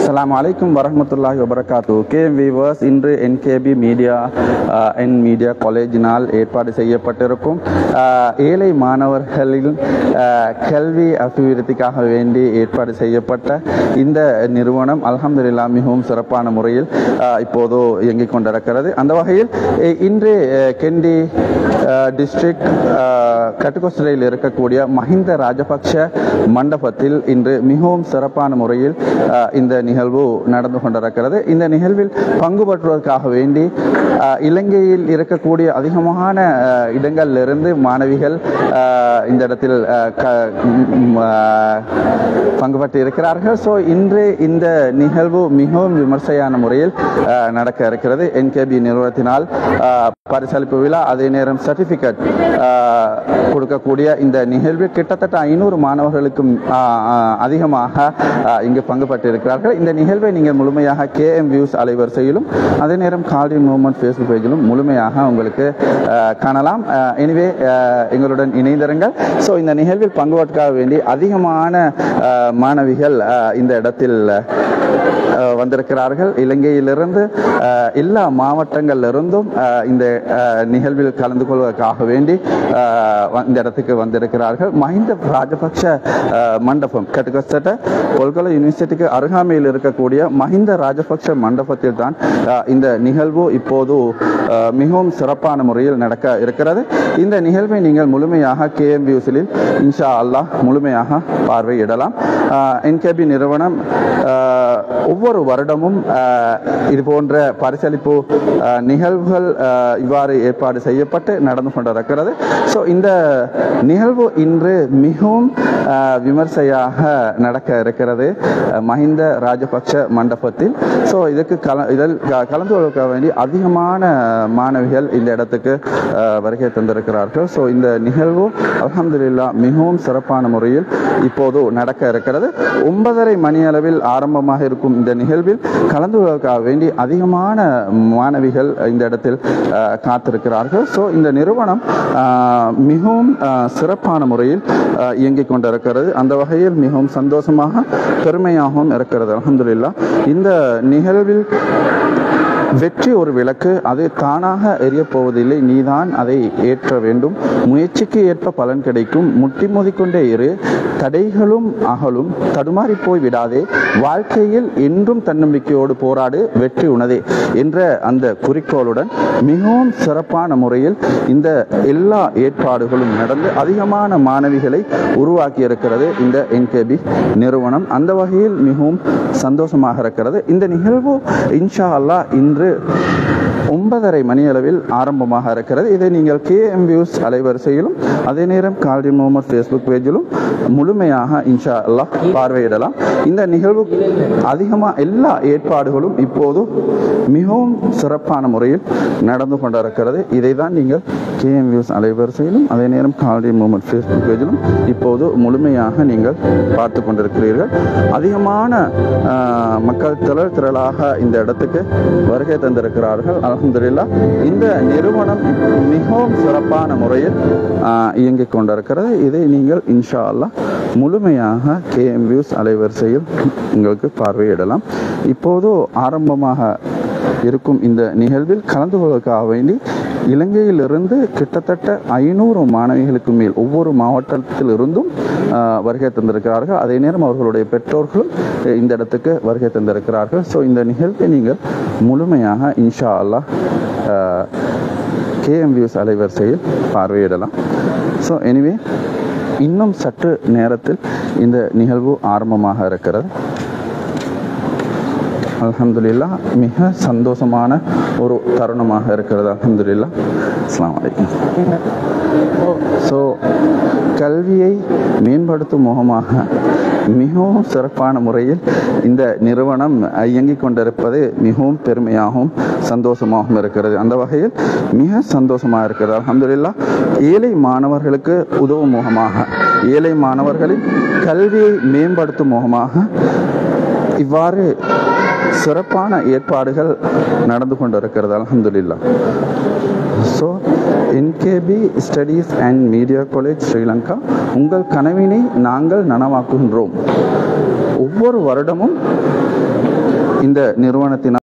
Assalamu alaikum warahmatullahi wabarakatuh. KM viewers, இன்று NKB media and media காலேஜினால் ஏற்பாடு செய்யப்பட்டிருக்கும் ஏழை மாணவர்களின் கல்வி அபிவிருத்திக்காக வேண்டி ஏற்பாடு செய்யப்பட்ட இந்த நிறுவனம் அல்ஹம்துலில்லாஹ் மிகவும் சிறப்பான முறையில் இப்போது இயங்கிக் கொண்டிருக்கிறது. அந்த வகையில் இன்று கெண்டி டிஸ்ட்ரிக்ட் கட்டுக்கோஸ்டரில் இருக்கக்கூடிய மஹிந்த ராஜபக்ஷ மண்டபத்தில் இன்று மிகவும் சிறப்பான முறையில் இந்த நிகழ்வு நடந்து கொண்டிருக்கிறது. இந்த நிகழ்வில் பங்கு பெற்றுவதற்காக வேண்டி இலங்கையில் இருக்கக்கூடிய அதிகமான இடங்களிலிருந்து மாணவிகள் இந்த இடத்தில் பங்கு பெற்று இருக்கிறார்கள். ஸோ இன்று இந்த நிகழ்வு மிகவும் விமர்சையான முறையில் நடக்க இருக்கிறது. NKB நிறுவனத்தினால் பரிசளிப்பு விழா, அதே நேரம் சர்டிபிகேட் கொடுக்கக்கூடிய இந்த நிகழ்வில் கிட்டத்தட்ட 500 மாணவர்களுக்கும் அதிகமாக இங்கு பங்கு பெற்றிருக்கிறார்கள். இந்த நிகழ்வை நீங்கள் முழுமையாக KM வியூஸ் அலைவரிசையிலும் அதே நேரம் கால்டின் மூவ்மெண்ட் ஃபேஸ்புக் பேஜிலும் முழுமையாக உங்களுக்கு காணலாம். எனவே எங்களுடன் இணைந்திருங்கள். ஸோ இந்த நிகழ்வில் பங்கு பெற்க வேண்டி அதிகமான மாணவிகள் இந்த இடத்தில் வந்திருக்கிறார்கள். இலங்கையிலிருந்து எல்லா மாவட்டங்களிலிருந்தும் இந்த நிகழ்வில் கலந்து கொள்வதற்காக வேண்டி இந்த இடத்துக்கு வந்திருக்கிறார்கள். மஹிந்த ராஜபக்ஷ மண்டபம் கட்டுக்கோஸ்ட கொல்கத்தா யூனிவர்சிட்டிக்கு அருகாமையில் இருக்கக்கூடிய மஹிந்த ராஜபக்ஷ மண்டபத்தில் தான் இந்த நிகழ்வு இப்போது மிகவும் சிறப்பான முறையில் நடக்க இருக்கிறது. இந்த நிகழ்வை நீங்கள் முழுமையாக KM வியூஸில் இன்ஷா அல்லாஹ் முழுமையாக பார்வையிடலாம். NKB நிறுவனம் ஒவ்வொரு வருடமும் இது போன்ற பரிசளிப்பு நிகழ்வுகள் இவ்வாறு ஏற்பாடு செய்யப்பட்டு நடந்து கொண்டிருக்கிறது. ஸோ இந்த நிகழ்வு இன்று மிகவும் விமர்சையாக நடக்க இருக்கிறது மஹிந்த ராஜபக்ஷ மண்டபத்தில். ஸோ இதற்கு கலந்து கொள்ள வேண்டி அதிகமான மாணவிகள் இந்த இடத்துக்கு வருகை தந்திருக்கிறார்கள். ஸோ இந்த நிகழ்வு அல்ஹம்துலில்லாஹ் மிகவும் சிறப்பான முறையில் இப்போது நடக்க இருக்கிறது. 9:30 மணி அளவில் ஆரம்பமாக இருக்கும் இந்த நிகழ்வில் கலந்து கொள்வதற்காக வேண்டி அதிகமான மாணவிகள் இந்த இடத்தில் காத்திருக்கிறார்கள். ஸோ இந்த நிறுவனம் மிகவும் சிறப்பான முறையில் இயங்கிக் கொண்டிருக்கிறது. அந்த வகையில் மிகவும் சந்தோஷமாக பெருமையாகவும் இருக்கிறது. அல்ஹம்துலில்லாஹ் இந்த நிகழ்வில் வெற்றி ஒரு விளக்கு, அது தானாக எரியப் போவதில்லை, நீதான் அதை ஏற்ற வேண்டும். முயற்சிக்கு ஏற்ப பலன் கிடைக்கும். முட்டி மோதிக்கொண்டே இரு, தடைகளும் அகலும், தடுமாறி போய் விடாதே, வாழ்க்கையில் என்றும் தன்னம்பிக்கையோடு போராடு, வெற்றி உனதே என்ற அந்த குறிக்கோளுடன் மிகவும் சிறப்பான முறையில் இந்த எல்லா ஏற்பாடுகளும் நடந்து அதிகமான மாணவிகளை உருவாக்கி இருக்கிறது இந்த NKB நிறுவனம். அந்த வகையில் மிகவும் சந்தோஷமாக இருக்கிறது. இந்த நிகழ்வு இன்ஷா அல்லாஹ் இன்று 9:30 மணி அளவில் ஆரம்பமாக இருக்கிறது. இதை நீங்கள் KM வியூஸ் அலைவரிசையிலும் அதே நேரம் கால்டின் மூவ்மெண்ட் ஃபேஸ்புக் பேஜிலும் முழுமையாக இன்ஷா அல்லாஹ் பார்வையிடலாம். இந்த நிகழ்வு அதிகமாக எல்லா ஏற்பாடுகளும் இப்போது மிகவும் சிறப்பான முறையில் நடந்து கொண்டிருக்கிறது. இதை தான் நீங்கள் KM வியூஸ் அலைவரிசையிலும் அதே நேரம் கால்டின் மூவ்மெண்ட் ஃபேஸ்புக் பேஜிலும் இப்போது முழுமையாக நீங்கள் பார்த்து கொண்டிருக்கிறீர்கள். அதிகமான மக்கள் திரளாக இந்த இடத்துக்கு வருகை தந்திருக்கிறார்கள். அல்ஹம்துலில்லாஹ் இந்த நிறுவனம் மிகவும் சிறப்பான முறையில் இயங்கிக் கொண்டிருக்கிறது. இதை நீங்கள் இன்ஷா அல்லாஹ் முழுமையாக KM வியூஸ் அலைவரிசையில் உங்களுக்கு பார்வையிடலாம். இப்போது ஆரம்பமாக இருக்கும் இந்த நிகழ்வில் கலந்து கொள்வதற்காக வேண்டி இலங்கையிலிருந்து கிட்டத்தட்ட 500 மாணவிகளுக்கு மேல் ஒவ்வொரு மாவட்டத்தில் இருந்தும் வருகை தந்திருக்கிறார்கள். அதே நேரம் அவர்களுடைய பெற்றோர்களும் இந்த இடத்துக்கு வருகை தந்திருக்கிறார்கள். ஸோ இந்த நிகழ்வை நீங்கள் முழுமையாக இன்ஷா அல்லாஹ் KM வியூஸ் அலைவரிசையில் பார்வையிடலாம். ஸோ எனிவே இன்னும் சற்று நேரத்தில் இந்த நிகழ்வு ஆரம்பமாக இருக்கிறது. அல்ஹம்துலில்லாஹ் மிக சந்தோஷமான ஒரு தருணமாக இருக்கிறது. அல்ஹம்துலில்லாஹ். அஸ்ஸலாமு அலைக்கும். ஸோ கல்வியை மேம்படுத்தும் முகமாக மிகவும் சிறப்பான முறையில் இந்த நிறுவனம் இயங்கிக் கொண்டிருப்பது மிகவும் பெருமையாகவும் சந்தோஷமாகவும் இருக்கிறது. அந்த வகையில் மிக சந்தோஷமாக இருக்கிறது. அல்ஹம்துலில்லாஹ் ஏழை மாணவர்களுக்கு உதவும் முகமாக, ஏழை மாணவர்களின் கல்வியை மேம்படுத்தும் முகமாக இவ்வாறு சிறப்பான ஏற்பாடுகள் நடந்து கொண்டிருக்கிறது. அல்ஹம்துலில்லாஹ். So NKB studies and media college Sri Lanka உங்கள் கனவினை நாங்கள் நனவாக்குகின்றோம். ஒவ்வொரு வருடமும் இந்த நிறுவனத்தினால்